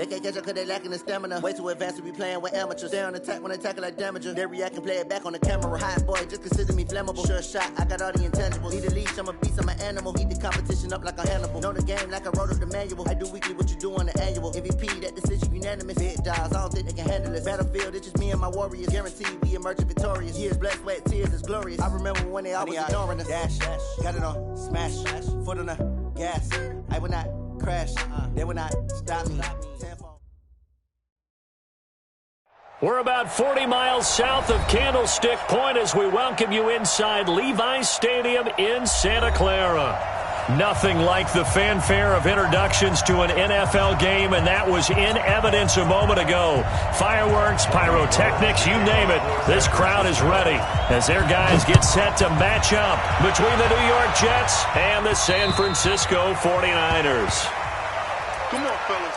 They can't catch up cause they lacking the stamina. Way too advanced to be playing with amateurs. They on attack when they tackle like damager. They react and play it back on the camera. Hot boy, just consider me flammable. Sure shot, I got all the intangibles. Need a leash, I'm a beast, I'm an animal. Heat the competition up like a Hannibal. Know the game like I wrote up the manual. I do weekly what you do on the annual. MVP, that decision unanimous. Big dogs, I don't think they can handle it. Battlefield, it's just me and my warriors. Guaranteed we emerging victorious. Years, blood, sweat, tears, it's glorious. I remember when they always ignoring us. Dash, got it on, smash, foot on the gas. I will not crash, they will not stop me. We're about 40 miles south of Candlestick Point as we welcome you inside Levi's Stadium in Santa Clara. Nothing like the fanfare of introductions to an NFL game, and that was in evidence a moment ago. Fireworks, pyrotechnics, you name it. This crowd is ready as their guys get set to match up between the New York Jets and the San Francisco 49ers. Come on, fellas.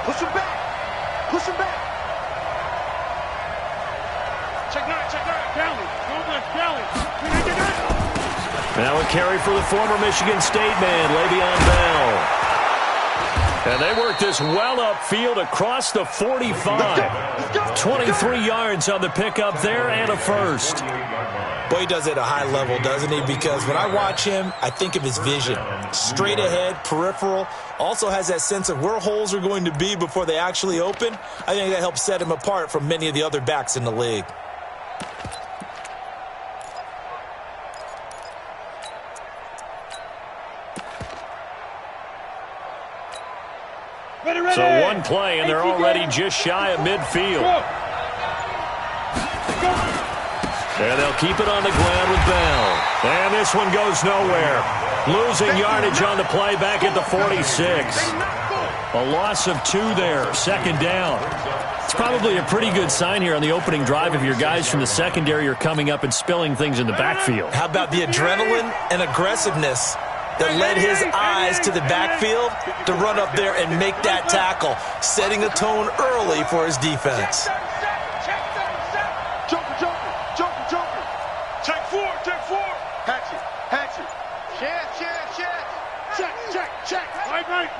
Push him back. Push him back. Check nine. Galley. Galley. Now a carry for the former Michigan State man, Le'Veon Bell. And they work this well upfield across the 45. 23 yards on the pickup there and a first. Boy, he does it at a high level, doesn't he? Because when I watch him, I think of his vision. Straight ahead, peripheral. Also has that sense of where holes are going to be before they actually open. I think that helps set him apart from many of the other backs in the league. So one play, and they're already just shy of midfield. And they'll keep it on the ground with Bell. And this one goes nowhere. Losing yardage on the play back at the 46. A loss of 2 there, second down. It's probably a pretty good sign here on the opening drive if your guys from the secondary are coming up and spilling things in the backfield. How about the adrenaline and aggressiveness that led his eyes to the backfield to run up there and make that tackle, setting a tone early for his defense. Jumper. Check four. Hatchet. Check. Right.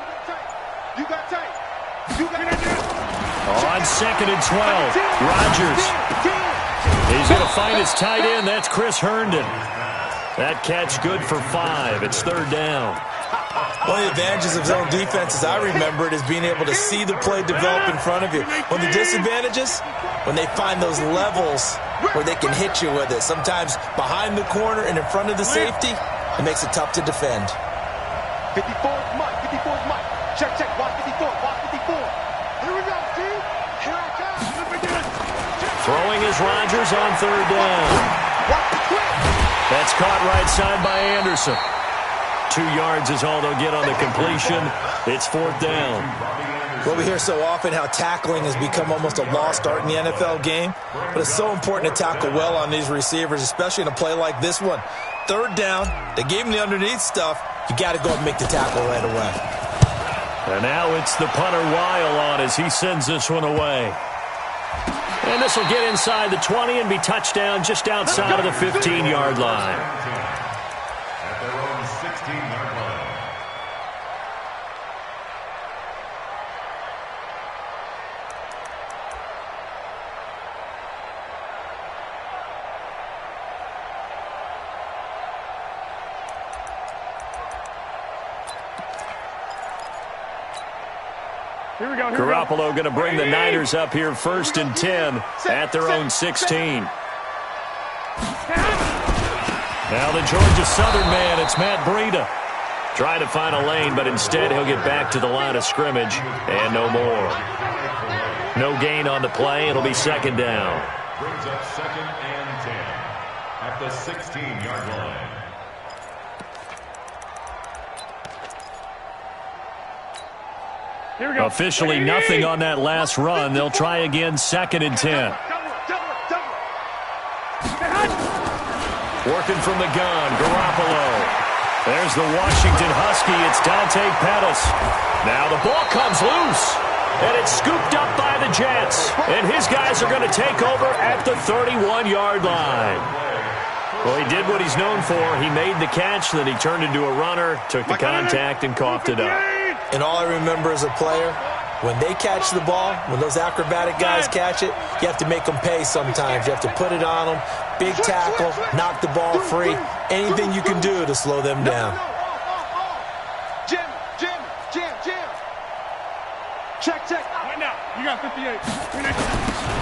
You got tight. On 2nd and 12, Rodgers. He's going to find his tight end. That's Chris Herndon. That catch good for 5. It's 3rd down. One of the advantages of zone defense, as I remember it, is being able to see the play develop in front of you. One of the disadvantages, when they find those levels where they can hit you with it. Sometimes behind the corner and in front of the safety, it makes it tough to defend. 54's Mike. Check. Watch 54. Here we go, team. Here I come. Throwing is Rodgers on 3rd down. That's caught right side by Anderson. 2 yards is all they'll get on the completion. It's 4th down. Well, we hear so often how tackling has become almost a lost art in the NFL game, but it's so important to tackle well on these receivers, especially in a play like this one. 3rd down, they gave him the underneath stuff. You got to go and make the tackle right away. And now it's the punter Weil on as he sends this one away. And this will get inside the 20 and be touchdown just outside of the 15-yard line. At their own 16-yard line. Garoppolo going to bring the Niners up here 1st and 10 at their own 16. Now the Georgia Southern man, it's Matt Breida. Trying to find a lane, but instead he'll get back to the line of scrimmage and no more. No gain on the play. It'll be 2nd down. Brings up 2nd and 10 at the 16-yard line. Officially nothing on that last run. They'll try again 2nd and 10. Working from the gun, Garoppolo. There's the Washington Husky. It's Dante Pettis. Now the ball comes loose, and it's scooped up by the Jets. And his guys are going to take over at the 31-yard line. Well, he did what he's known for. He made the catch, then he turned into a runner, took the contact, and coughed it up. And all I remember as a player, when they catch the ball, when those acrobatic guys catch it, you have to make them pay sometimes. You have to put it on them, big tackle, knock the ball free, anything you can do to slow them down. Jim. Check. Right now. You got 58.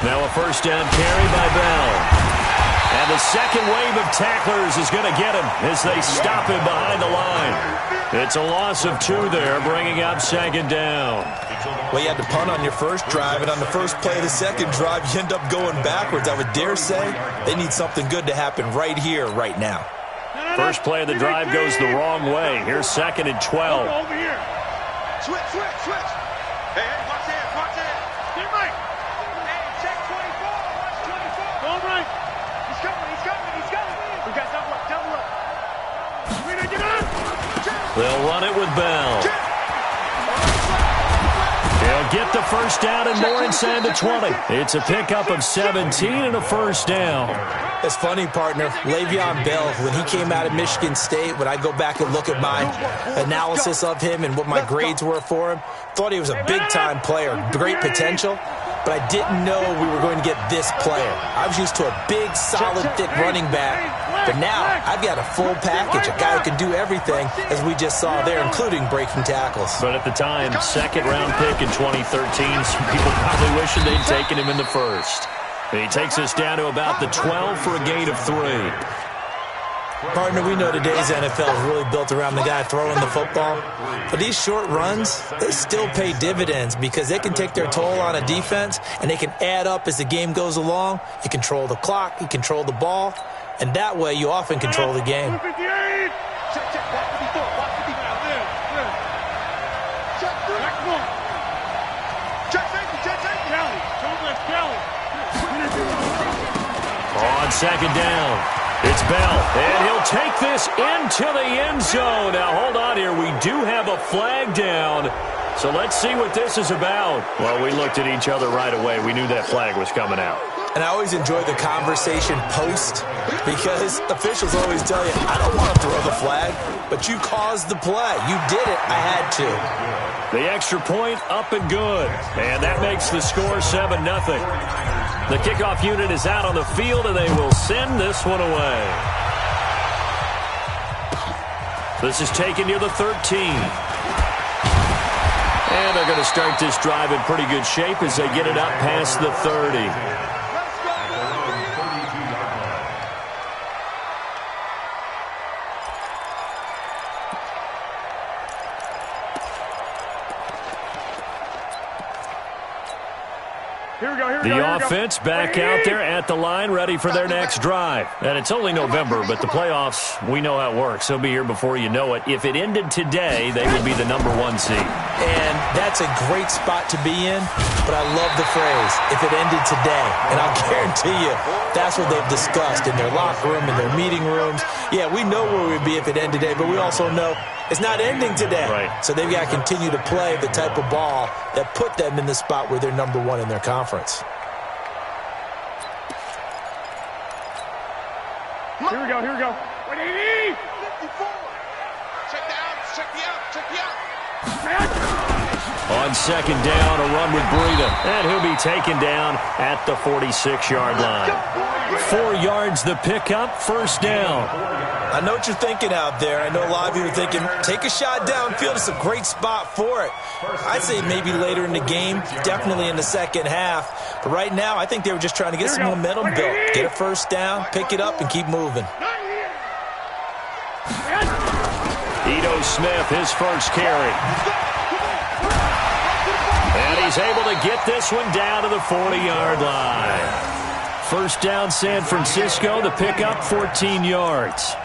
Now a 1st down carry by Bell. And the second wave of tacklers is going to get him as they stop him behind the line. It's a loss of 2 there, bringing up 2nd down. Well, you had to punt on your first drive, and on the first play of the second drive, you end up going backwards. I would dare say they need something good to happen right here, right now. First play of the drive goes the wrong way. Here's 2nd and 12. Over here. Switch. Hey, watch that. Get right. Hey, check 24. Watch 24. Go right. He's coming. We got double up. Get on. They'll run it with Bell. He'll get the 1st down and more inside the 20. It's a pickup of 17 and a 1st down. It's funny, partner. Le'Veon Bell, when he came out of Michigan State, when I go back and look at my analysis of him and what my grades were for him, thought he was a big-time player, great potential, but I didn't know we were going to get this player. I was used to a big, solid, thick running back, but now I've got a full package, a guy who can do everything, as we just saw there, including breaking tackles. But at the time, 2nd-round pick in 2013, some people probably wishing they'd taken him in the 1st. He takes us down to about the 12 for a gain of 3. Partner, we know today's NFL is really built around the guy throwing the football. But these short runs, they still pay dividends because they can take their toll on a defense and they can add up as the game goes along. You control the clock, you control the ball, and that way you often control the game. On 2nd down, it's Bell, and he'll take this into the end zone. Now, hold on here. We do have a flag down, so let's see what this is about. Well, we looked at each other right away. We knew that flag was coming out. And I always enjoy the conversation post because officials always tell you, I don't want to throw the flag, but you caused the play. You did it. I had to. The extra point up and good, and that makes the score 7-0. The kickoff unit is out on the field, and they will send this one away. This is taken near the 13. And they're going to start this drive in pretty good shape as they get it up past the 30. The offense back out there at the line, ready for their next drive. And it's only November, but the playoffs, we know how it works. They'll be here before you know it. If it ended today, they would be the #1 seed. And that's a great spot to be in, but I love the phrase, if it ended today. And I'll guarantee you, that's what they've discussed in their locker room, in their meeting rooms. Yeah, we know where we'd be if it ended today, but we also know it's not ending today. Right. So they've got to continue to play the type of ball that put them in the spot where they're #1 in their conference. Here we go. 180! 54! Check the outs, check the outs. On second down, a run with Breida. And he'll be taken down at the 46-yard line. 4 yards the pickup, first down. I know what you're thinking out there. I know a lot of you are thinking, take a shot downfield. It's a great spot for it. I'd say maybe later in the game, definitely in the second half. But right now, I think they were just trying to get some momentum built. Get a first down, pick it up, and keep moving. Ito Smith, his first carry. And he's able to get this one down to the 40-yard line. First down, San Francisco. The pickup, 14 yards.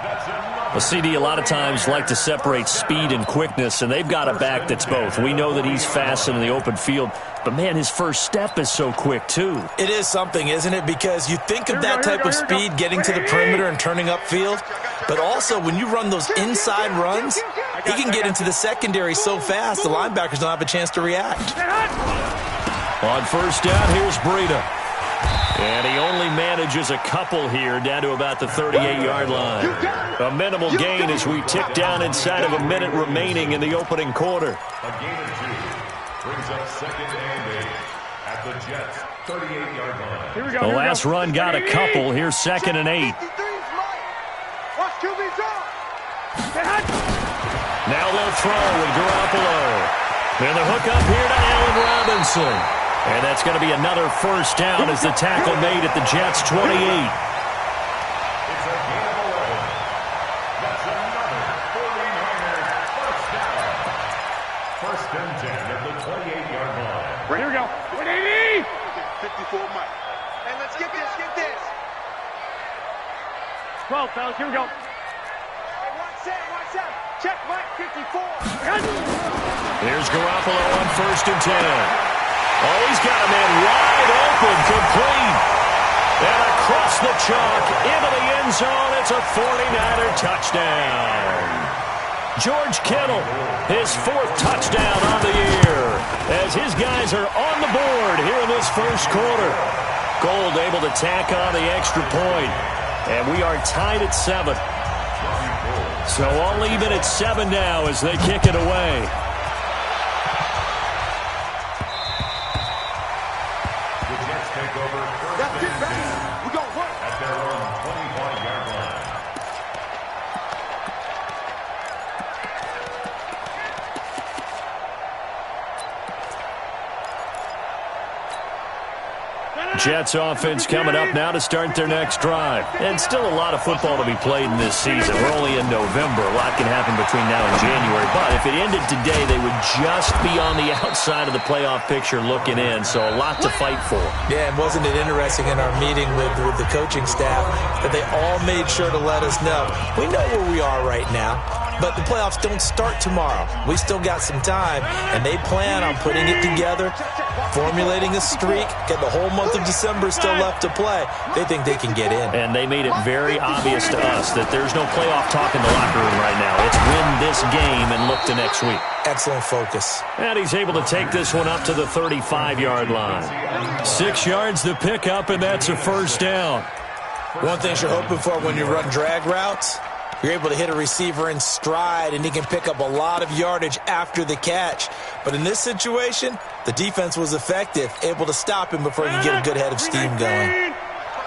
Well, CD, a lot of times like to separate speed and quickness, and they've got a back that's both. We know that he's fast in the open field, but, man, his first step is so quick, too. It is something, isn't it? Because you think of that type of speed, getting to the perimeter and turning upfield, but also when you run those inside runs, he can get into the secondary so fast the linebackers don't have a chance to react. On first down, here's Breida. And he only manages a couple here down to about the 38-yard line. A minimal gain as we tick down inside of a minute remaining in the opening quarter. A gain of 2 brings up second and 8 at the Jets' 38-yard line. The last run got a couple. Here's second and 8. Watch QB's on. Now they'll throw with Garoppolo. And the hook up here to Allen Robinson. And that's going to be another first down as the tackle made at the Jets' 28. It's a gain of 11. That's another 49ers first down. First and 10 at the 28-yard line. Here we go. 180! 54 Mike. Hey, let's get this. 12, fellas, here we go. Hey, watch that. Check Mike, 54. Here's Garoppolo on first and 10. Oh, he's got a man wide open, complete. And across the chalk, into the end zone, it's a 49er touchdown. George Kittle, his 4th touchdown on the year, as his guys are on the board here in this first quarter. Gold able to tack on the extra point, and we are tied at 7. So all even at 7 now as they kick it away. At their own 25-yard line. Jets offense coming up now to start their next drive. And still a lot of football to be played in this season. We're only in November. A lot can happen between now and January. But if it ended today, they would just be on the outside of the playoff picture looking in. So a lot to fight for. Yeah, and wasn't it interesting in our meeting with the coaching staff that they all made sure to let us know. We know where we are right now, but the playoffs don't start tomorrow. We still got some time, and they plan on putting it together, formulating a streak, get the whole month of December still left to play. They think they can get in. And they made it very obvious to us that there's no playoff talk in the locker room right now. It's win this game and look to next week. Excellent focus. And he's able to take this one up to the 35-yard line. 6 yards the pickup, and that's a first down. One thing you're hoping for when you run drag routes, you're able to hit a receiver in stride, and he can pick up a lot of yardage after the catch. But in this situation, the defense was effective, able to stop him before he could get a good head of steam going.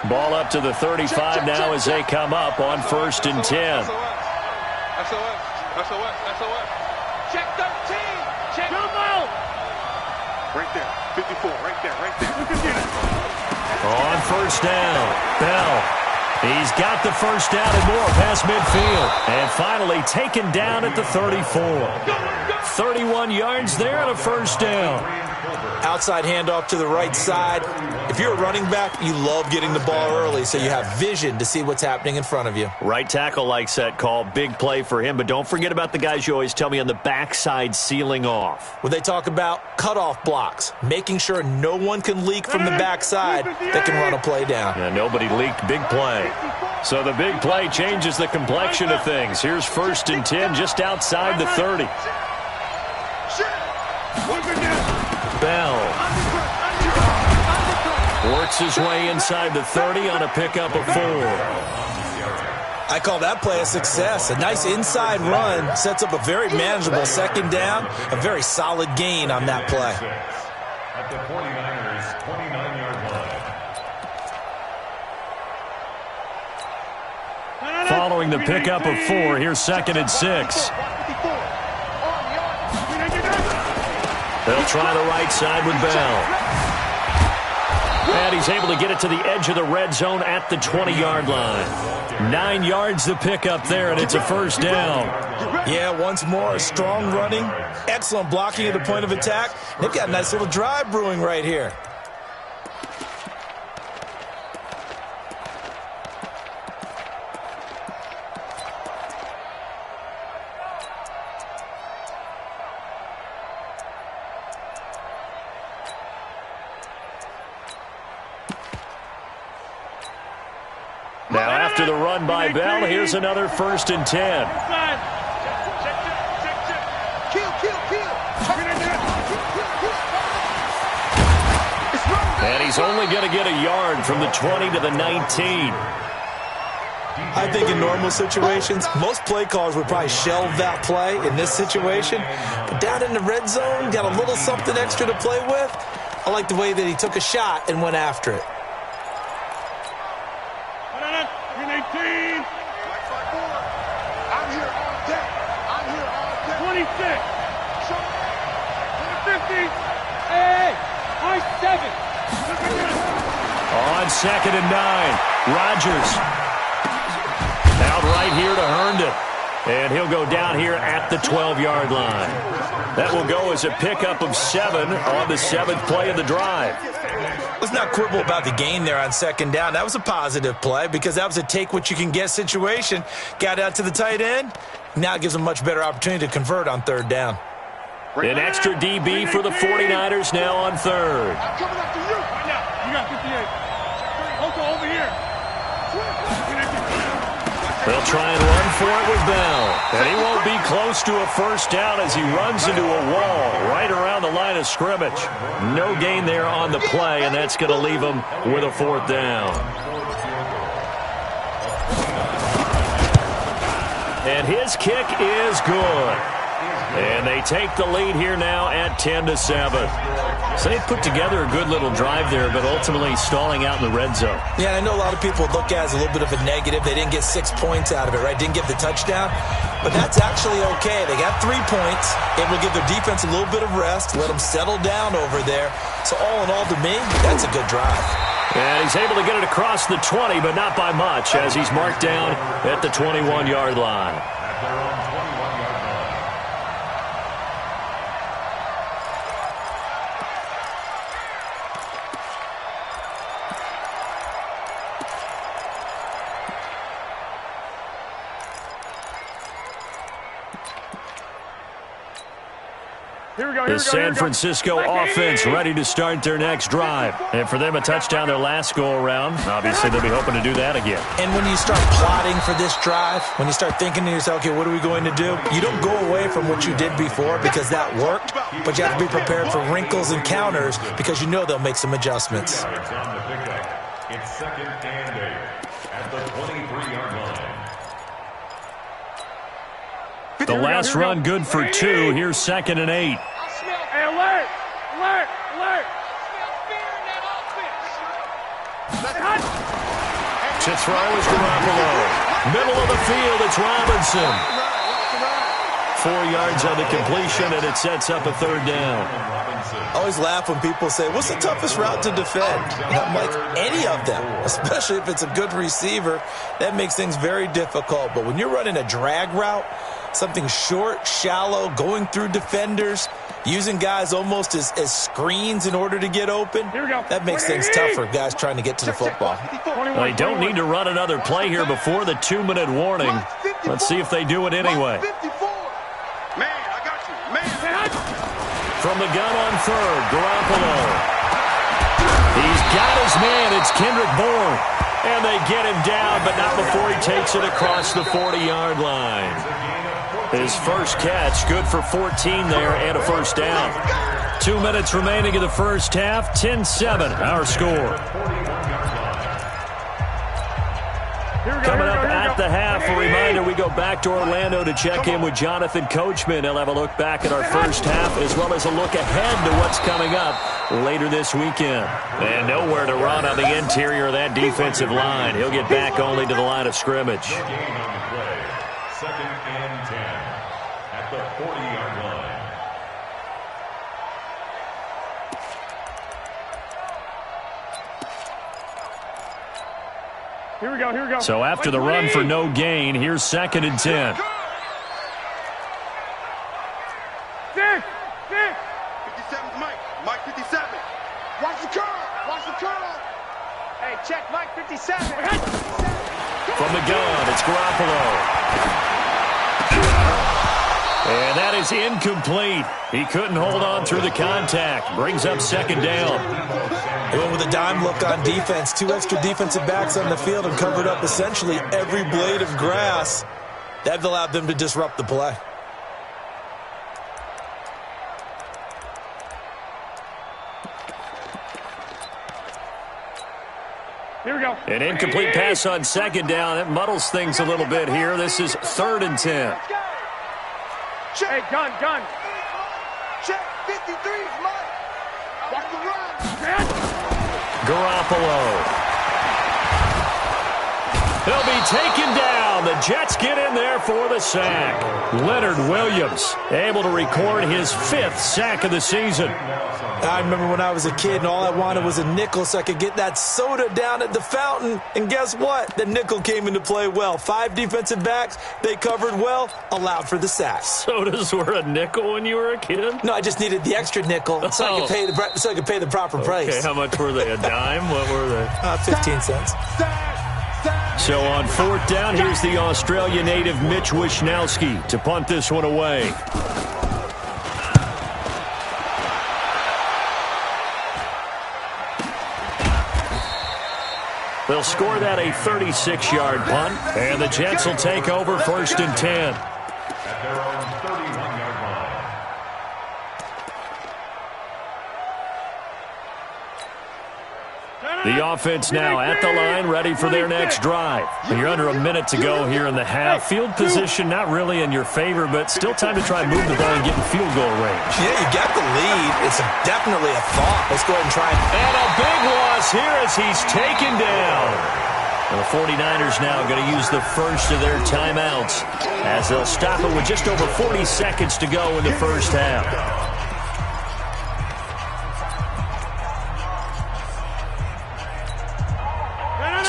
Ball up to the 35 now as they come up on first and 10. SOS. Check 13. Check. Right there. 54. Right there. On first down, Bell. He's got the first down and more past midfield. And finally taken down at the 34. 31 yards there and a first down. Outside handoff to the right side. If you're a running back, you love getting the ball early so you have vision to see what's happening in front of you. Right tackle likes that call. Big play for him. But don't forget about the guys you always tell me on the backside sealing off. When they talk about cutoff blocks, making sure no one can leak from the backside that can run a play down. Yeah, nobody leaked. Big play. So the big play changes the complexion of things. Here's 1st and 10 just outside the 30. Bell works his way inside the 30 on a pickup of 4. I call that play a success. A nice inside run sets up a very manageable 2nd down, a very solid gain on that play. At the 49ers' 29-yard line. Following the pickup of 4, here's 2nd and 6. They'll try the right side with Bell. And he's able to get it to the edge of the red zone at the 20-yard line. 9 yards the pickup there, and it's a 1st down. Yeah, once more, strong running, excellent blocking at the point of attack. They've got a nice little drive brewing right here. Now after the run by Bell, here's another 1st and 10. And he's only going to get a yard from the 20 to the 19. I think in normal situations, most play callers would probably shelve that play in this situation. But down in the red zone, got a little something extra to play with. I like the way that he took a shot and went after it. 2nd and 9. Rodgers out right here to Herndon. And he'll go down here at the 12-yard line. That will go as a pickup of 7 on the 7th play of the drive. Let's not quibble about the gain there on 2nd down. That was a positive play because that was a take-what-you-can-get situation. Got out to the tight end. Now it gives them a much better opportunity to convert on 3rd down. An extra DB for the 49ers now on 3rd. I'm coming after you. Right now. You got 58. Oko over here. They'll try and run for it with Bell. And he won't be close to a 1st down as he runs into a wall right around the line of scrimmage. No gain there on the play, and that's going to leave him with a 4th down. And his kick is good. And they take the lead here now at 10-7. So they put together a good little drive there, but ultimately stalling out in the red zone. Yeah, I know a lot of people look at it as a little bit of a negative. They didn't get 6 points out of it, right? Didn't get the touchdown. But that's actually okay. They got 3 points. It will give their defense a little bit of rest, let them settle down over there. So all in all, to me, that's a good drive. And he's able to get it across the 20, but not by much, as he's marked down at the 21-yard line. At their own 21-yard line. The San Francisco offense ready to start their next drive. And for them, a touchdown their last go-around. Obviously, they'll be hoping to do that again. And when you start plotting for this drive, when you start thinking to yourself, okay, what are we going to do? You don't go away from what you did before because that worked, but you have to be prepared for wrinkles and counters because you know they'll make some adjustments. Yards on the pickup. It's 2nd and 8 at the 23-yard line. The last run good for 2. Here's 2nd and 8. Hey, alert! Alert! Alert! To throw is Garoppolo. Middle of the field, it's Robinson. 4 yards on the completion, and it sets up a 3rd down. I always laugh when people say, what's the toughest route to defend? And I'm like, any of them, especially if it's a good receiver. That makes things very difficult. But when you're running a drag route, Something short, shallow, going through defenders, using guys almost as screens in order to get open. Here we go. That makes things tough for guys trying to get to the football. They don't need to run another play here before the 2-minute warning. Let's see if they do it anyway. Man, I got you. Man. From the gun on third, Garoppolo. He's got his man. It's Kendrick Bourne. And they get him down, but not before he takes it across the 40-yard line. His first catch, good for 14 there and a first down. 2 minutes remaining in the first half, 10-7, our score. Coming up at the half, a reminder, we go back to Orlando to check in with Jonathan Coachman. He'll have a look back at our first half as well as a look ahead to what's coming up later this weekend. And nowhere to run on the interior of that defensive line. He'll get back only to the line of scrimmage. Second and 10 at the 40-yard line. Here we go, here we go. So after the run for no gain, here's 2nd and 10. 6. 57's Mike. Mike 57. Watch the curl. Watch the curl. Hey, check Mike 57. From the gun, it's Garoppolo. And that is incomplete. He couldn't hold on through the contact. Brings up 2nd down. They went with a dime look on defense. 2 extra defensive backs on the field and covered up essentially every blade of grass. That allowed them to disrupt the play. Here we go. An incomplete pass on 2nd down. It muddles things a little bit here. This is 3rd and 10. Hey, gun. Check 53's Mike. Watch the run. Garoppolo. He'll be taken down. The Jets get in there for the sack. Leonard Williams able to record his 5th sack of the season. I remember when I was a kid and all I wanted was a nickel so I could get that soda down at the fountain. And guess what? The nickel came into play well. 5 defensive backs, they covered well, allowed for the sack. Sodas were a nickel when you were a kid? No, I just needed the extra nickel so I could pay the proper price. Okay, how much were they? A dime? What were they? 15 cents. So on 4th down, here's the Australia native Mitch Wishnowski to punt this one away. They'll score that a 36-yard punt, and the Jets will take over 1st and 10. At their own 31-yard line. The offense now at the line, ready for their next drive. You're under a minute to go here in the half. Field position not really in your favor, but still time to try and move the ball and get in field goal range. Yeah, you got the lead. It's definitely a thought. Let's go ahead and try it. And a big loss here as he's taken down. And the 49ers now going to use the first of their timeouts as they'll stop it with just over 40 seconds to go in the first half.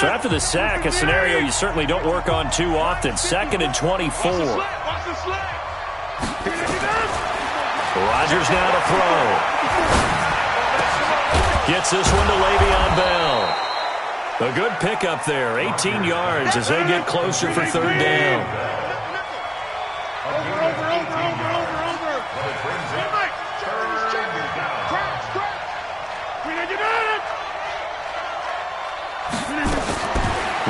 So after the sack, a scenario you certainly don't work on too often. 2nd and 24. Rodgers now to throw. Gets this one to Le'Veon Bell. A good pickup there. 18 yards as they get closer for 3rd down.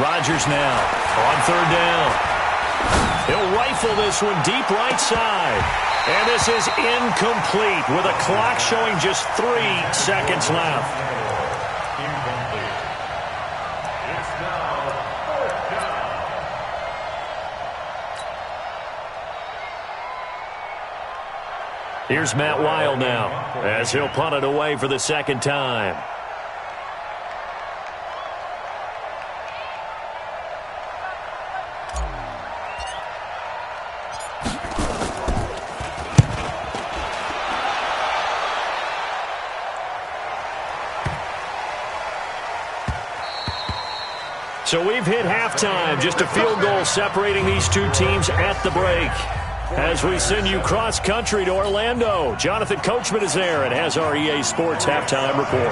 Rodgers now on 3rd down. He'll rifle this one deep right side. And this is incomplete with a clock showing just 3 seconds left. Incomplete. It's now 4th down. Here's Matt Weil now as he'll punt it away for the 2nd time. So we've hit halftime. Just a field goal separating these two teams at the break. As we send you cross-country to Orlando, Jonathan Coachman is there and has our EA Sports halftime report.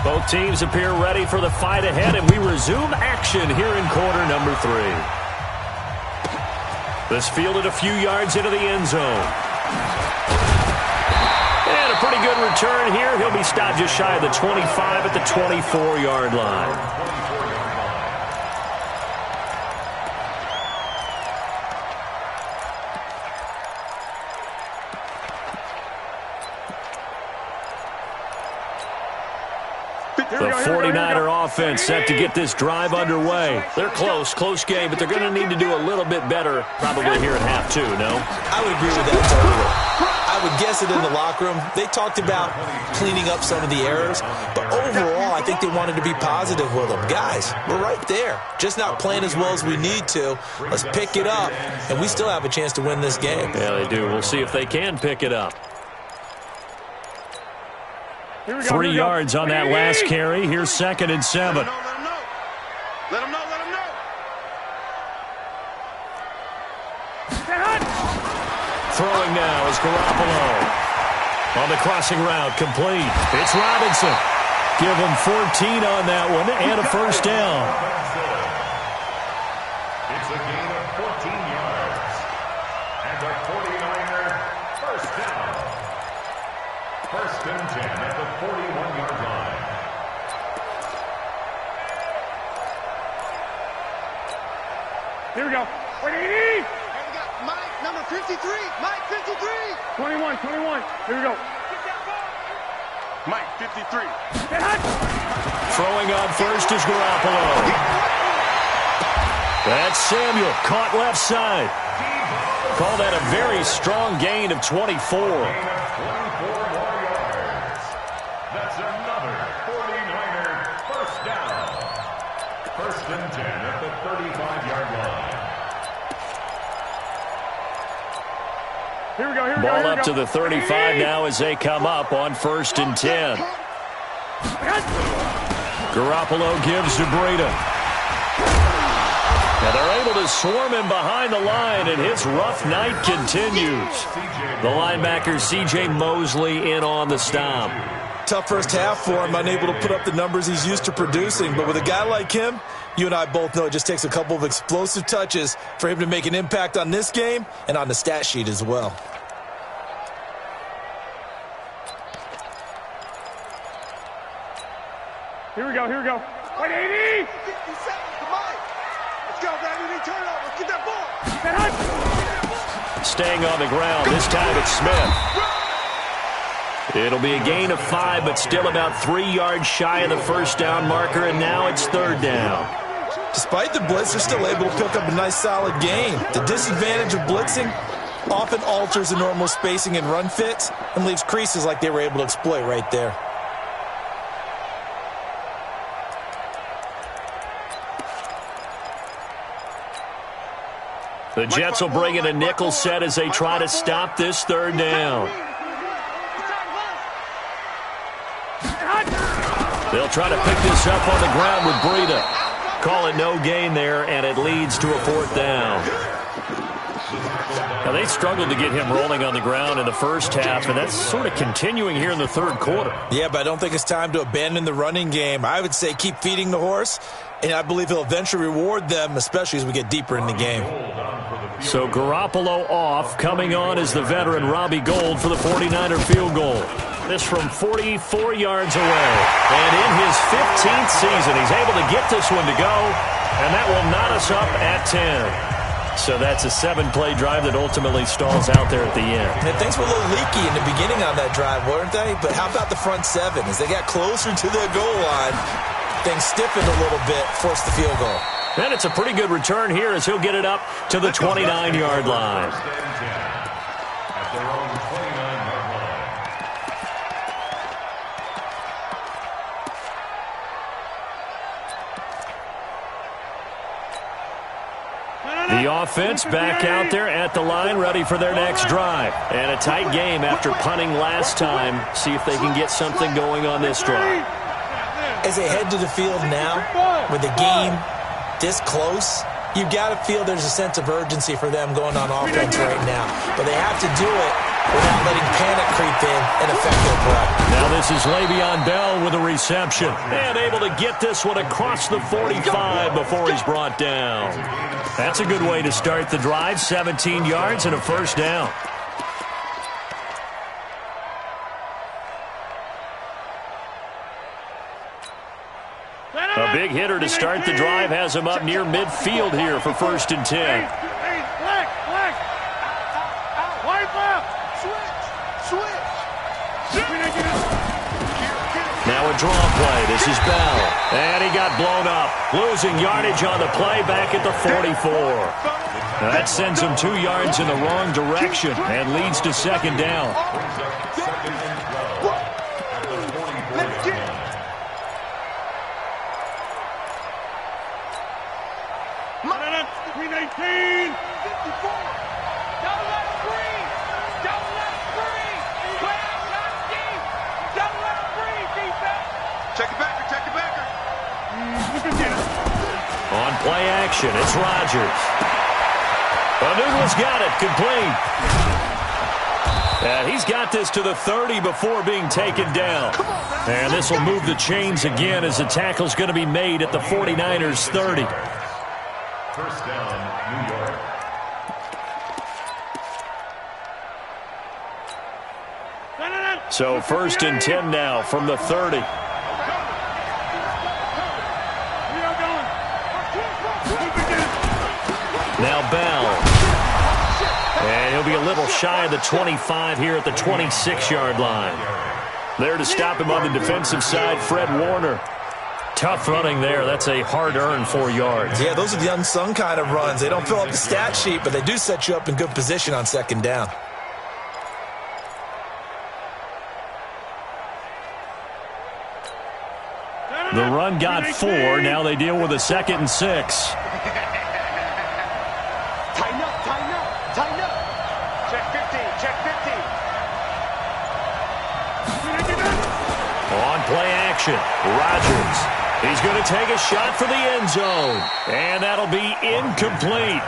Both teams appear ready for the fight ahead, and we resume action here in quarter number 3. This fielded a few yards into the end zone. And a pretty good return here. He'll be stopped just shy of the 25 at the 24-yard line. The 49er offense set to get this drive underway. They're close game, but they're going to need to do a little bit better probably here at half 2, no? I would agree with that totally. I would guess it in the locker room. They talked about cleaning up some of the errors, but overall, I think they wanted to be positive with them. Guys, we're right there. Just not playing as well as we need to. Let's pick it up, and we still have a chance to win this game. Yeah, they do. We'll see if they can pick it up. 3 yards on that last carry. Here's 2nd and 7. Let him know. Throwing now is Garoppolo. On the crossing route, complete. It's Robinson. Give him 14 on that one and a first down. It's a gain of 14 yards. And the 49er first down. 1st and 10 at the 41-yard line. Here we go. 180. We got Mike, number 53. Mike, 53. 21. Here we go. Mike, 53. Throwing on first is Garoppolo. That's Samuel, caught left side. Call that a very strong gain of 24. That's another 49er first down. 1st and 10 at the 35-yard line. Here we go. Ball up to the 35 now as they come up on 1st and 10. Garoppolo gives to Breida. Now they're able to swarm him behind the line, and his rough night continues. The linebacker, C.J. Mosley, in on the stop. Tough first half for him, unable to put up the numbers he's used to producing. But with a guy like him, you and I both know it just takes a couple of explosive touches for him to make an impact on this game and on the stat sheet as well. Here we go. 180. 57. Come on. Let's go, baby. Turn over. Get that ball. Staying on the ground, this time it's Smith. It'll be a gain of 5, but still about 3 yards shy of the first down marker, and now it's 3rd down. Despite the blitz, they're still able to pick up a nice solid gain. The disadvantage of blitzing often alters the normal spacing and run fits and leaves creases like they were able to exploit right there. The Jets will bring in a nickel set as they try to stop this 3rd down. They'll try to pick this up on the ground with Breida. Call it no gain there, and it leads to a 4th down. Now, they struggled to get him rolling on the ground in the first half, and that's sort of continuing here in the 3rd quarter. Yeah, but I don't think it's time to abandon the running game. I would say keep feeding the horse, and I believe he'll eventually reward them, especially as we get deeper in the game. So Garoppolo off. Coming on is the veteran Robbie Gould for the 49er field goal. This from 44 yards away. And in his 15th season, he's able to get this one to go, and that will knot us up at 10. So that's a 7-play drive that ultimately stalls out there at the end. And things were a little leaky in the beginning on that drive, weren't they? But how about the front 7? As they got closer to the goal line, things stiffened a little bit, forced the field goal. And it's a pretty good return here as he'll get it up to the 29-yard line. At their own 29-yard line. The offense back out there at the line, ready for their next drive. And a tight game after punting last time. See if they can get something going on this drive. As they head to the field now, with the game this close, you've got to feel there's a sense of urgency for them going on offense right now. But they have to do it without letting panic creep in and affect their play. Now this is Le'Veon Bell with a reception. And able to get this one across the 45 before he's brought down. That's a good way to start the drive. 17 yards and a first down. A big hitter to start the drive has him up near midfield here for 1st and 10. Now a draw play. This is Bell. And he got blown up. Losing yardage on the play back at the 44. Now that sends him 2 yards in the wrong direction and leads to 2nd down. On play action, it's Rodgers. Noodle's got it, complete. And he's got this to the 30 before being taken down. And this will move the chains again as the tackle's going to be made at the 49ers 30. First down, New York. So 1st and 10 now from the 30. Now Bell. And he'll be a little shy of the 25 here at the 26-yard line. There to stop him on the defensive side, Fred Warner. Tough running there. That's a hard-earned 4 yards. Yeah, those are the unsung kind of runs. They don't fill up the stat sheet, but they do set you up in good position on 2nd down. The run got 4. Now they deal with a 2nd and 6. Play action. Rodgers. He's going to take a shot for the end zone. And that'll be incomplete.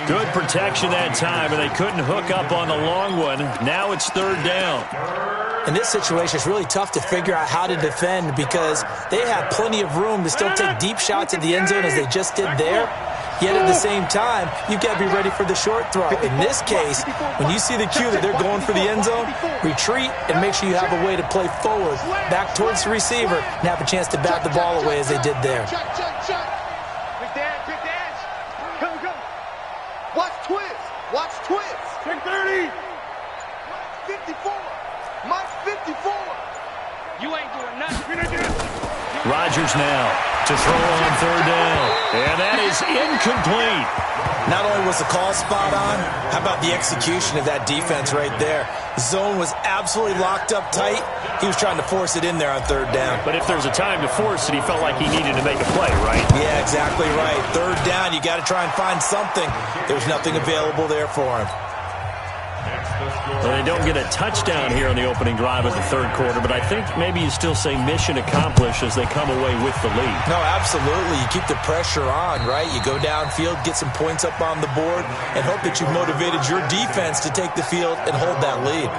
Good protection that time, and they couldn't hook up on the long one. Now it's 3rd down. In this situation, it's really tough to figure out how to defend because they have plenty of room to still take deep shots at the end zone as they just did there. Yet at the same time, you've got to be ready for the short throw. In this case, when you see the cue that they're going for the end zone, retreat and make sure you have a way to play forward, back towards the receiver, and have a chance to bat the ball away as they did there. Big dash. Go. Watch twist. Check 30. 54. Mike 54. You ain't doing nothing. Rodgers now to throw on 3rd down. And that is incomplete. Not only was the call spot on, how about the execution of that defense right there? Zone was absolutely locked up tight. He was trying to force it in there on 3rd down. But if there's a time to force it, he felt like he needed to make a play, right? Yeah, exactly right. 3rd down, you got to try and find something. There's nothing available there for him. Well, they don't get a touchdown here on the opening drive of the 3rd quarter, but I think maybe you still say mission accomplished as they come away with the lead. No, absolutely. You keep the pressure on, right? You go downfield, get some points up on the board, and hope that you've motivated your defense to take the field and hold that lead.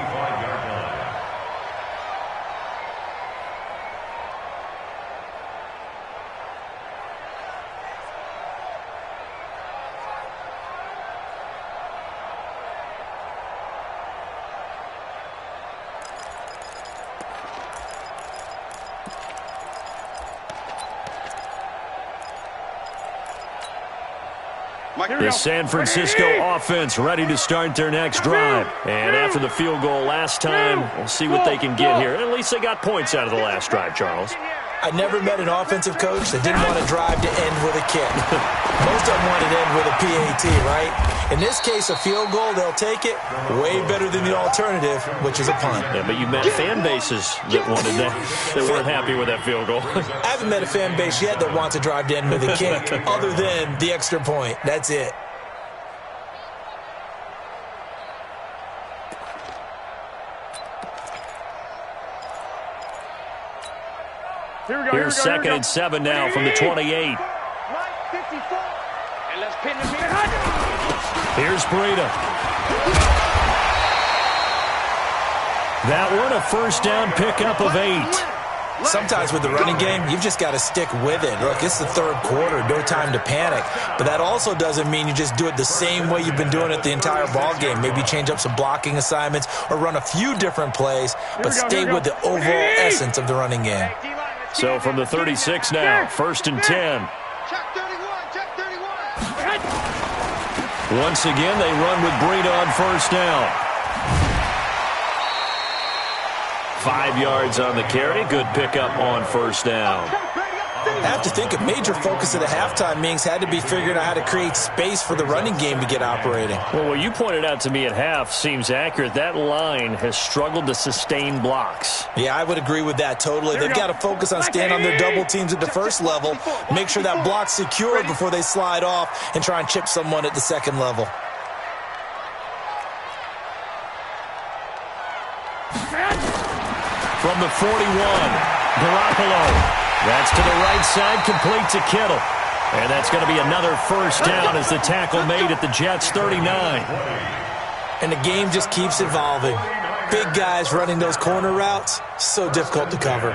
The San Francisco offense ready to start their next drive. And after the field goal last time, we'll see what they can get here. At least they got points out of the last drive, Charles. I never met an offensive coach that didn't want to drive to end with a kick. Most of them wanted to end with a PAT, right? In this case, a field goal, they'll take it. Way better than the alternative, which is a punt. Yeah, but you met fan bases that wanted that, that weren't happy with that field goal. I haven't met a fan base yet that wants to drive to end with a kick, other than the extra point. That's it. Here's 2nd and 7 now from the 28. Mike 54. Here's Breida. That one a first down pickup of 8. Sometimes with the running game, you've just got to stick with it. Look, it's the third quarter, no time to panic. But that also doesn't mean you just do it the same way you've been doing it the entire ball game. Maybe change up some blocking assignments or run a few different plays, but stay with the overall essence of the running game. So from the 36 now, 1st and 10. Once again, they run with Breida on first down. 5 yards on the carry. Good pickup on first down. I have to think a major focus of the halftime meetings had to be figuring out how to create space for the running game to get operating. Well, what you pointed out to me at half seems accurate. That line has struggled to sustain blocks. Yeah, I would agree with that totally. They've got to focus on staying on their double teams at the first level, make sure that block's secured before they slide off and try and chip someone at the second level. From the 41, Garoppolo. That's to the right side, complete to Kittle. And that's going to be another first down as the tackle made at the Jets' 39. And the game just keeps evolving. Big guys running those corner routes, so difficult to cover.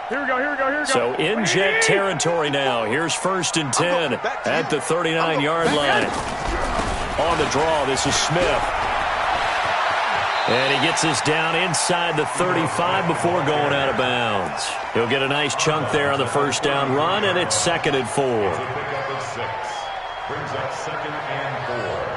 Here we go, here we go, here we go. So in Jet territory now. Here's 1st and 10 at the 39-yard line. On the draw, this is Smith. And he gets this down inside the 35 before going out of bounds. He'll get a nice chunk there on the first down run, and it's 2nd and 4. Brings up 2nd and 4.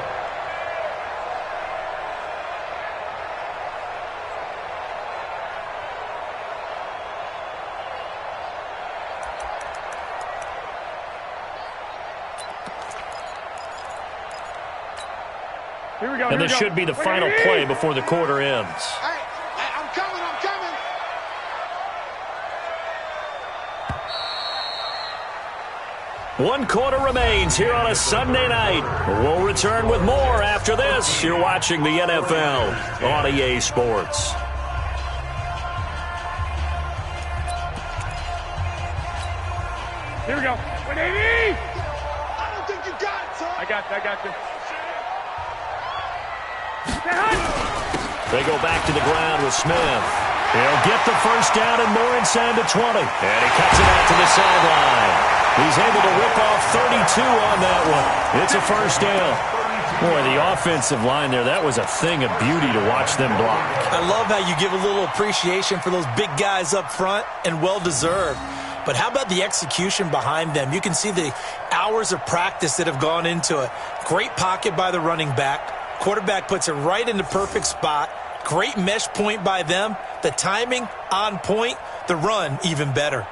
Here we go, And this should be the final play before the quarter ends. Hey, I'm coming, I'm coming. One quarter remains here on a Sunday night. We'll return with more after this. You're watching the NFL on EA Sports. Here we go. 180! I don't think you got it, son. I got you. They go back to the ground with Smith. He'll get the first down and more inside the 20. And he cuts it out to the sideline. He's able to rip off 32 on that one. It's a first down. Boy, the offensive line there, that was a thing of beauty to watch them block. I love how you give a little appreciation for those big guys up front, and well-deserved. But how about the execution behind them? You can see the hours of practice that have gone into it. Great pocket by the running back. Quarterback puts it right in the perfect spot. Great mesh point by them. The timing on point. The run even better.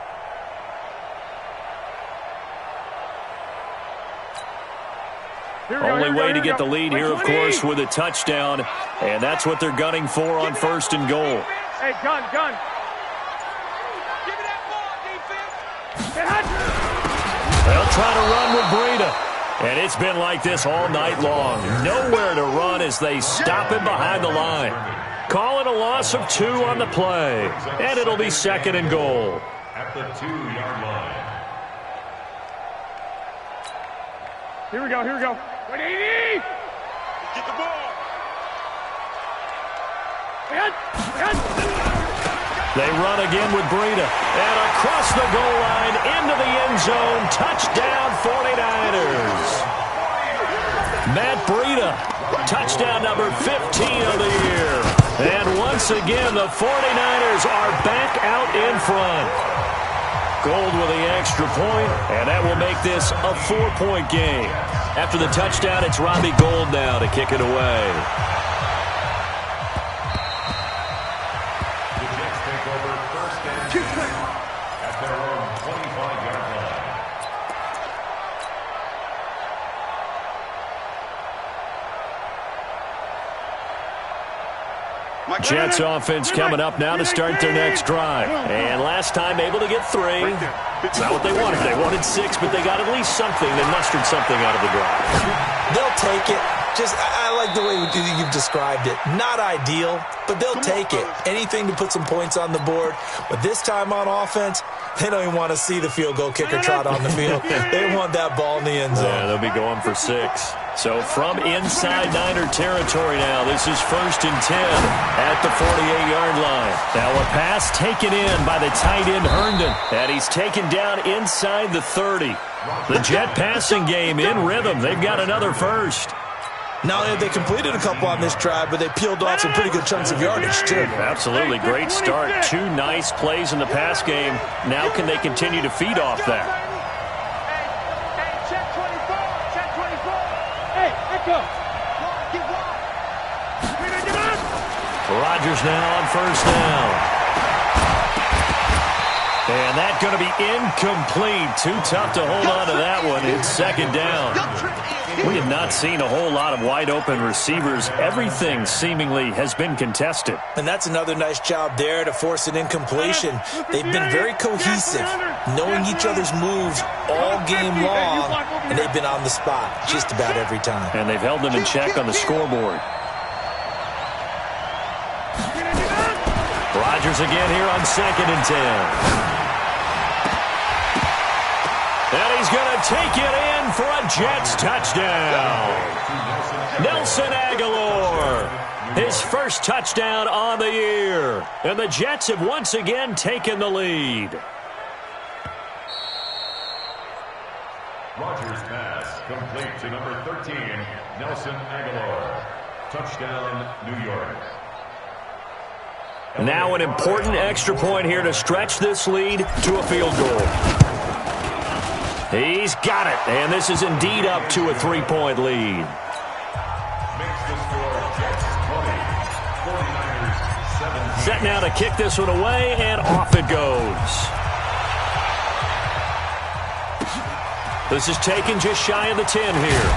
Only way to get the lead here, of course, with a touchdown. And that's what they're gunning for on 1st and goal. Hey, gun. Give me that ball, defense. They'll try to run with Breida. And it's been like this all night long. Nowhere to run as they stop him behind the line. Calling a loss of 2 on the play. And it'll be 2nd and goal. At the 2-yard line. Here we go. 180! Get the ball. They run again with Breida. And across the goal line, into the end zone. Touchdown, 49ers. Matt Breida, touchdown number 15 of the year. And once again, the 49ers are back out in front. Gold with the extra point, and that will make this a 4-point game. After the touchdown, it's Robbie Gould now to kick it away. At their own 25-yard line. Jets offense coming up now to start their next drive. And last time able to get 3. It's not what they wanted. They wanted 6, but they got at least something. They mustered something out of the drive. They'll take it. I like the way you've described it. Not ideal, but they'll take it. Anything to put some points on the board. But this time on offense, they don't even want to see the field goal kicker trot on the field. They want that ball in the end zone. Yeah, they'll be going for 6. So from inside Niner territory now, this is 1st and 10 at the 48-yard line. Now a pass taken in by the tight end Herndon, and he's taken down inside the 30. The Jet passing game in rhythm. They've got another first. Not only have they completed a couple on this drive, but they peeled off some pretty good chunks of yardage, too. Absolutely. Great start. 2 nice plays in the pass game. Now can they continue to feed off that? Hey, check 24. Check 24. Hey, echo. Rodgers now on 1st down. And that's going to be incomplete. Too tough to hold on to that one. It's 2nd down. We have not seen a whole lot of wide-open receivers. Everything seemingly has been contested. And that's another nice job there to force an incompletion. They've been very cohesive, knowing each other's moves all game long, and they've been on the spot just about every time. And they've held them in check on the scoreboard. Rodgers again here on 2nd and 10. And he's going to take it in for a Jets touchdown. Nelson Aguilar, his first touchdown on the year. And the Jets have once again taken the lead. Rodgers pass complete to number 13, Nelson Aguilar. Touchdown, New York. Now an important extra point here to stretch this lead to a field goal. He's got it, and this is indeed up to a 3-point lead. Makes the score Jets 20, 49ers 17. Set now to kick this one away, and off it goes. This is taken just shy of the 10 here.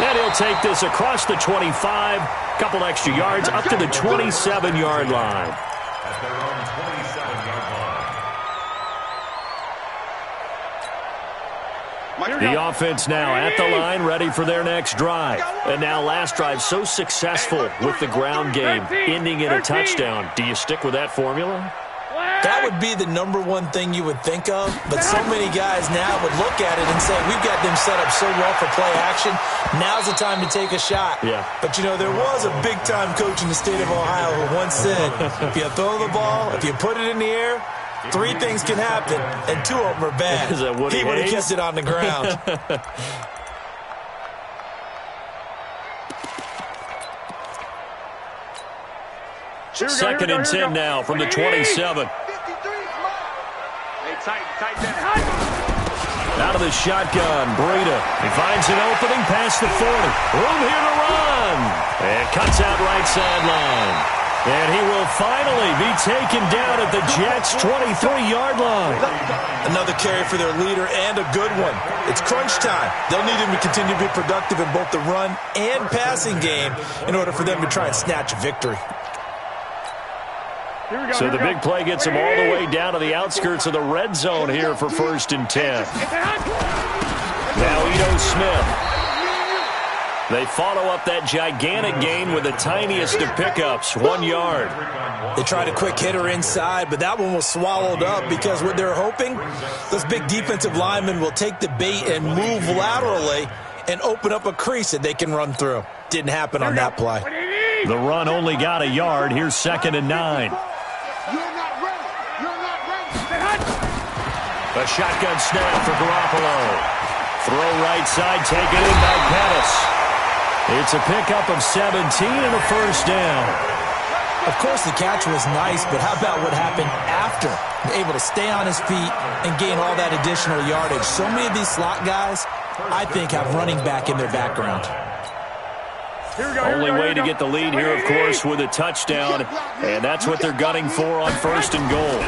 And he'll take this across the 25, couple extra yards up to the 27-yard line. At their own 27-yard line. The offense now at the line, ready for their next drive. And now last drive so successful with the ground game, ending in a touchdown. Do you stick with that formula? That would be the number one thing you would think of, but so many guys now would look at it and say, we've got them set up so well for play action, now's the time to take a shot. Yeah. But, you know, there was a big-time coach in the state of Ohio who once said, if you throw the ball, if you put it in the air, 3 things can happen, and 2 of them are bad. Is that Woody He would have Hayes? kept it on the ground. Second and 10 now from the 27. Hey, tight that. Out of the shotgun, Breida. He finds an opening past the 40. Room here to run. And cuts out right sideline. And he will finally be taken down at the Jets' 23-yard line. Another carry for their leader and a good one. It's crunch time. They'll need him to continue to be productive in both the run and passing game in order for them to try and snatch a victory. So the big play gets him all the way down to the outskirts of the red zone here for 1st and 10. Now Ito Smith. They follow up that gigantic gain with the tiniest of pickups, 1 yard. They tried a quick hitter inside, but that one was swallowed up because what they're hoping, those big defensive linemen will take the bait and move laterally and open up a crease that they can run through. Didn't happen on that play. The run only got a yard. Here's 2nd and 9. A shotgun snap for Garoppolo. Throw right side, taken in by Pettis. It's a pickup of 17 and a 1st down. Of course, the catch was nice, but how about what happened after? Able to stay on his feet and gain all that additional yardage. So many of these slot guys, I think, have running back in their background. Only way to get the lead here, of course, with a touchdown, and that's what they're gunning for on 1st and goal.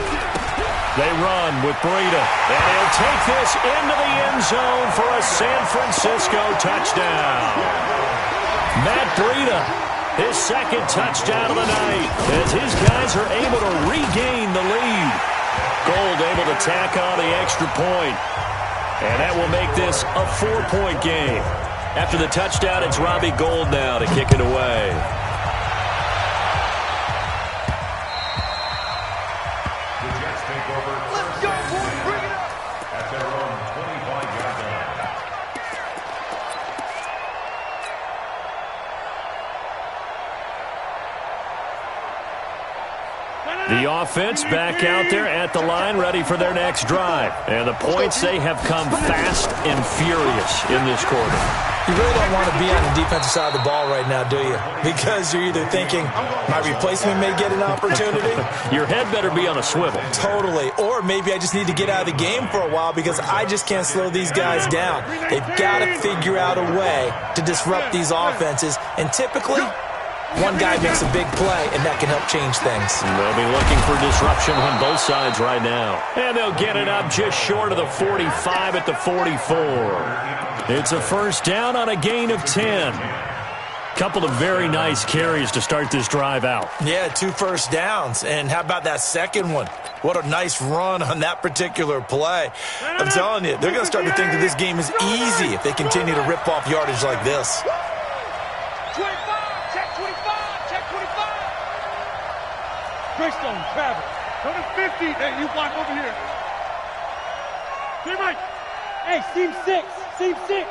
They run with Breida, and he'll take this into the end zone for a San Francisco touchdown. Matt Breida, his 2nd touchdown of the night, as his guys are able to regain the lead. Gold able to tack on the extra point, and that will make this a 4-point game. After the touchdown, it's Robbie Gould now to kick it away. The Jets take over. Let's go, boys. Bring it up. At their own 25-yard line. The offense back out there at the line, ready for their next drive. And the points, they have come fast and furious in this quarter. You really don't want to be on the defensive side of the ball right now, do you? Because you're either thinking, my replacement may get an opportunity. Your head better be on a swivel. Totally. Or maybe I just need to get out of the game for a while because I just can't slow these guys down. They've got to figure out a way to disrupt these offenses. And typically, one guy makes a big play, and that can help change things. They'll be looking for disruption on both sides right now. And they'll get it up just short of the 45 at the 44. It's a first down on a gain of 10. Couple of very nice carries to start this drive out. Yeah, 2 first downs. And how about that second one? What a nice run on that particular play. I'm telling you, they're going to start to think that this game is easy if they continue to rip off yardage like this. 25, check 25, check 25. Greystone, travel. Go to 50. Hey, you block over here. Hey, Mike. Hey, seam 6. Seam 6.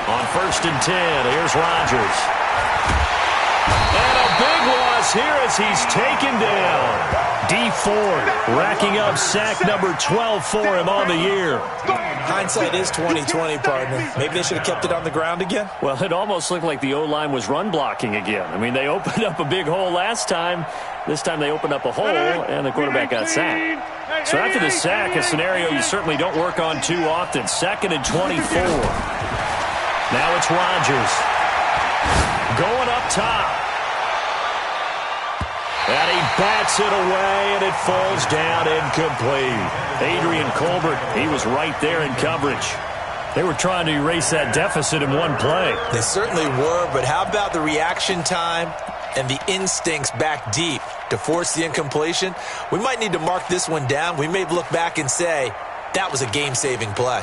On first and 10, here's Rodgers. And a big loss here as he's taken down. D Ford racking up sack number 12 for him on the year. Hindsight is 20/20, partner. Maybe they should have kept it on the ground again. Well, it almost looked like the O-line was run blocking again. I mean, they opened up a big hole last time. This time they opened up a hole, and the quarterback got sacked. So after the sack, a scenario you certainly don't work on too often. 2nd and 24. Now it's Rodgers. Going up top. And he bats it away, and it falls down incomplete. Adrian Colbert, he was right there in coverage. They were trying to erase that deficit in one play. They certainly were, but how about the reaction time and the instincts back deep to force the incompletion? We might need to mark this one down. We may look back and say, that was a game-saving play.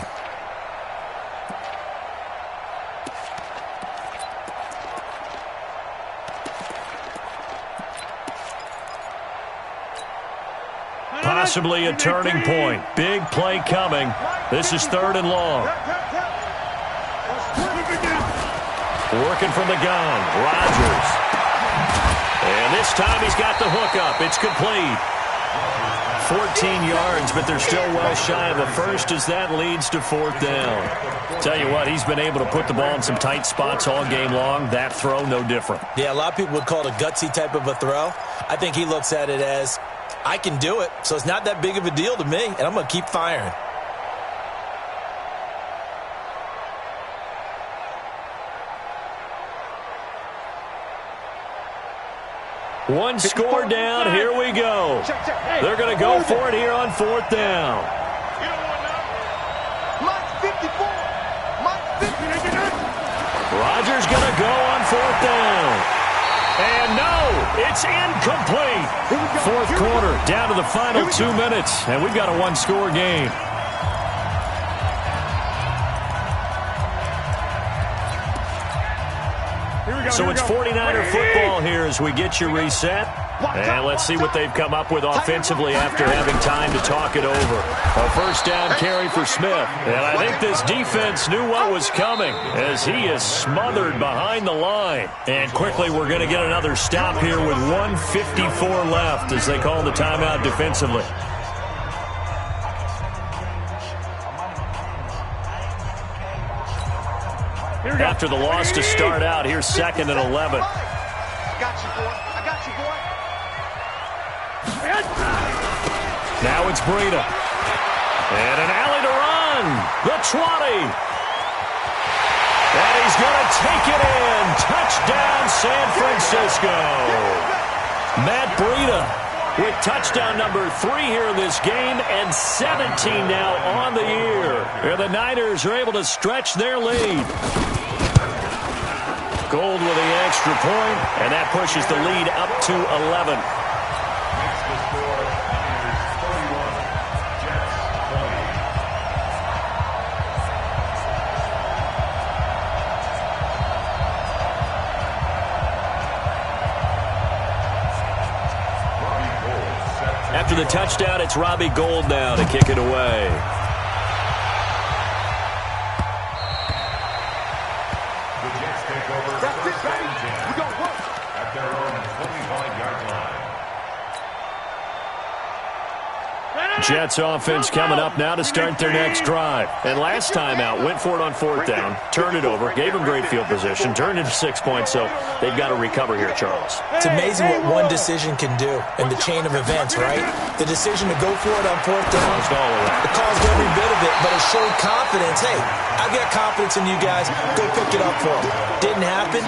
Possibly a turning point. Big play coming. This is 3rd and long. Working from the gun. Rodgers. And this time he's got the hook up. It's complete. 14 yards, but they're still well shy of a first as that leads to 4th down. Tell you what, he's been able to put the ball in some tight spots all game long. That throw, no different. Yeah, a lot of people would call it a gutsy type of a throw. I think he looks at it as, I can do it, so it's not that big of a deal to me, and I'm going to keep firing. One score down. Here we go. They're going to go for it here on 4th down. You don't want none. Mike's 54. Mike's 50. Rodgers going to go on 4th down. And no, it's incomplete. 4th quarter, down to the final 2 minutes, and we've got a one-score game. So it's 49er football here as we get you reset. And let's see what they've come up with offensively after having time to talk it over. A first down carry for Smith. And I think this defense knew what was coming as he is smothered behind the line. And quickly we're going to get another stop here with 1:54 left as they call the timeout defensively. After the loss to start out, here's 2nd and 11. I got you, boy. I got you, boy. Now it's Breida. And an alley to run. The 20. And he's going to take it in. Touchdown, San Francisco. Matt Breida with touchdown number 3 here in this game and 17 now on the year. And the Niners are able to stretch their lead. Gould with the extra point, and that pushes the lead up to 11. After the touchdown, it's Robbie Gould now to kick it away. The Jets take over. That's it, baby. We gon' work. At their own 25-yard line. Jets offense coming up now to start their next drive. And last time out, went for it on 4th down, turned it over, gave them great field position, turned into 6 points, so they've got to recover here, Charles. It's amazing what one decision can do in the chain of events, right? The decision to go for it on 4th down, it caused every bit of it, but it showed confidence. Hey, I've got confidence in you guys. Go pick it up for them. Didn't happen.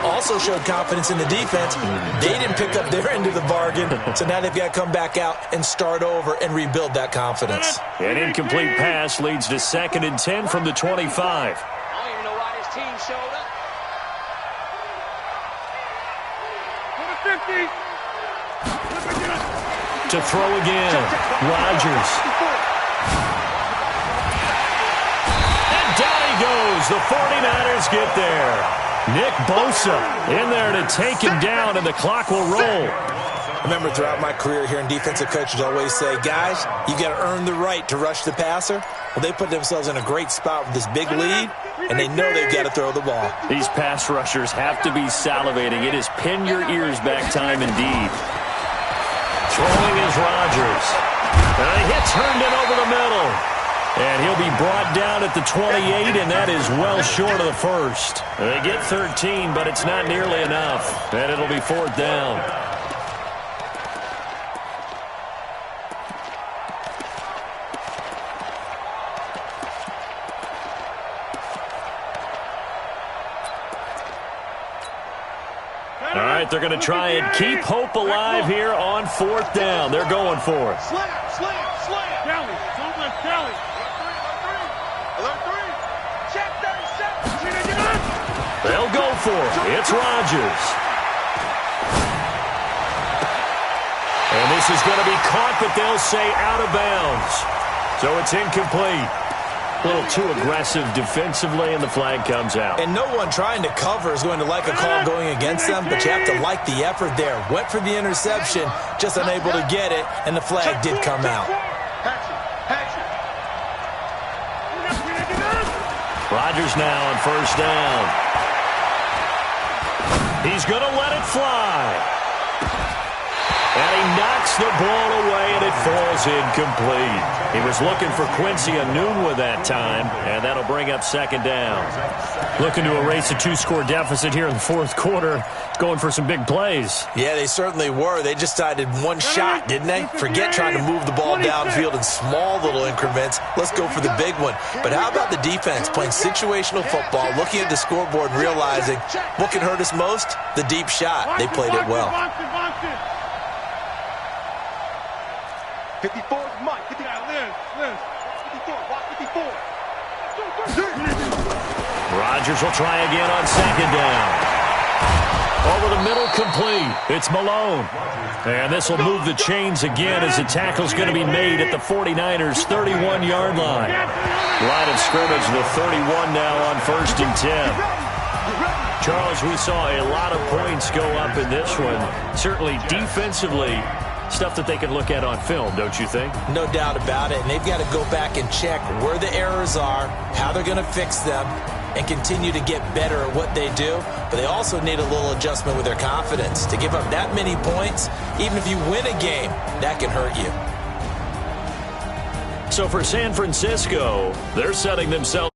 Also showed confidence in the defense. They didn't pick up their end of the bargain, so now they've got to come back out and start over and rebuild that confidence. An incomplete pass leads to 2nd and 10 from the 25. I don't even know why this team showed up. To throw again, Rodgers. And down he goes. The 49ers get there. Nick Bosa in there to take him down, and the clock will roll. I remember throughout my career hearing defensive coaches always say, guys, you got to earn the right to rush the passer. Well, they put themselves in a great spot with this big lead, and they know they've got to throw the ball. These pass rushers have to be salivating. It is pin your ears back time indeed. Throwing is Rodgers. And a hit turned in over the middle. And he'll be brought down at the 28, and that is well short of the first. They get 13, but it's not nearly enough. And it'll be 4th down. All right, they're going to try and keep hope alive here on 4th down. They're going for it. Slam, slam, slam. Kelly, don't let Kelly. Alert 3. Check 37. They'll go for it. It's Rodgers. And this is going to be caught, but they'll say out of bounds. So it's incomplete. A little too aggressive defensively, and the flag comes out. And no one trying to cover is going to like a call going against them, but you have to like the effort there. Went for the interception, just unable to get it, and the flag did come out. Rodgers now on 1st down. He's going to let it fly. And he knocks the ball away, and it falls incomplete. He was looking for Quincy Enunwa that time, and that'll bring up 2nd down. Looking to erase a 2-score deficit here in the 4th quarter, going for some big plays. Yeah, they certainly were. They just decided one shot, didn't they? Forget trying to move the ball downfield in small little increments. Let's go for the big one. But how about the defense playing situational football, looking at the scoreboard and realizing what can hurt us most? The deep shot. They played it well. 54 is Mike. 54. Watch 54. Rodgers will try again on 2nd down. Over the middle, complete. It's Malone. And this will move the chains again as the tackle's going to be made at the 49ers' 31-yard line. Line of scrimmage, the 31 now on 1st and 10. Charles, we saw a lot of points go up in this one. Certainly defensively, stuff that they can look at on film, don't you think? No doubt about it, and they've got to go back and check where the errors are, how they're going to fix them, and continue to get better at what they do. But they also need a little adjustment with their confidence. To give up that many points, even if you win a game, that can hurt you. So for San Francisco, they're setting themselves